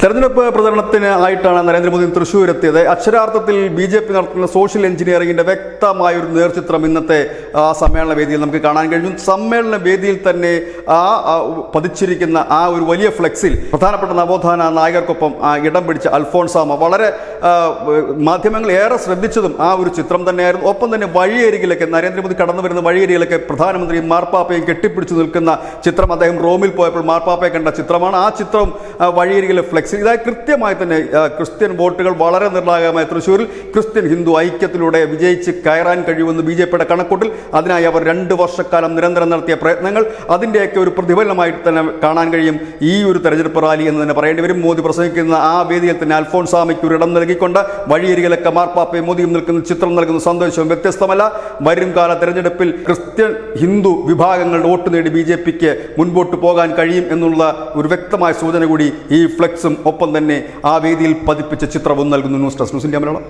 തെരഞ്ഞെടുപ്പ് പ്രചരണത്തിന് ആയിട്ടാണ് നരേന്ദ്രമോദി തൃശ്ശൂർ എത്തിയത്. അക്ഷരാർത്ഥത്തിൽ BJP നടത്തുന്ന സോഷ്യൽ എഞ്ചിനീയറിംഗിന്റെ വ്യക്തമായ ഒരു നേർചിത്രം ഇന്നത്തെ സമ്മേളന വേദിയിൽ നമുക്ക് കാണാൻ കഴിഞ്ഞു. സമ്മേളന വേദിയിൽ തന്നെ പതിച്ചിരിക്കുന്ന ആ ഒരു വലിയ ഫ്ലെക്സിൽ പ്രധാനപ്പെട്ട നവോത്ഥാന നായകർക്കൊപ്പം ഇടം പിടിച്ച അൽഫോൺസാമ്മ വളരെ മാധ്യമങ്ങൾ ഏറെ ശ്രദ്ധിച്ചതും ആ ഒരു ചിത്രം തന്നെയായിരുന്നു. ഒപ്പം തന്നെ വഴിയരികിലൊക്കെ നരേന്ദ്രമോദി കടന്നു വരുന്ന വഴിയരികിലൊക്കെ പ്രധാനമന്ത്രിയും മാർപ്പാപ്പയും കെട്ടിപ്പിടിച്ചു നിൽക്കുന്ന ചിത്രം അദ്ദേഹം റോമിൽ പോയപ്പോൾ മാർപ്പാപ്പയെ കണ്ട ചിത്രമാണ്. ആ ചിത്രം വഴിയരികിലെ ഫ്ലെക്സിൽ ഇതായി കൃത്യമായി തന്നെ ക്രിസ്ത്യൻ വോട്ടുകൾ വളരെ നിർണായകമായ തൃശ്ശൂരിൽ ക്രിസ്ത്യൻ ഹിന്ദു ഐക്യത്തിലൂടെ വിജയിച്ച് കയറാൻ കഴിയുമെന്ന് BJPയുടെ കണക്കൂട്ടിൽ. അതിനായി അവർ 2 വർഷക്കാലം നിരന്തരം നടത്തിയ പ്രയത്നങ്ങൾ അതിൻ്റെയൊക്കെ ഒരു പ്രതിഫലനമായിട്ട് തന്നെ കാണാൻ കഴിയും ഈ ഒരു തെരഞ്ഞെടുപ്പ് റാലി എന്ന് തന്നെ പറയേണ്ടി വരും. മോദി പ്രസംഗിക്കുന്ന ആ വേദിയിൽ തന്നെ അൽഫോൺസാമ്മയ്ക്ക് ഒരു ഇടം നൽകിക്കൊണ്ട് വഴിയരികിലൊക്കെ മാർപ്പാപ്പയും മോദിയും നിൽക്കുന്ന ചിത്രം നൽകുന്ന സന്ദേശവും വ്യത്യസ്തമല്ല. വരും കാല തെരഞ്ഞെടുപ്പിൽ ക്രിസ്ത്യൻ ഹിന്ദു വിഭാഗങ്ങളുടെ വോട്ട് നേടി BJPക്ക് മുൻപോട്ട് പോകാൻ കഴിയും എന്നുള്ള ഒരു വ്യക്തമായ സൂചന കൂടി ഈ ഫ്ലെക്സും ഒപ്പം തന്നെ ആ വേദിയിൽ പതിപ്പിച്ച ചിത്രവും നൽകുന്നു. News desk news India Malayalam.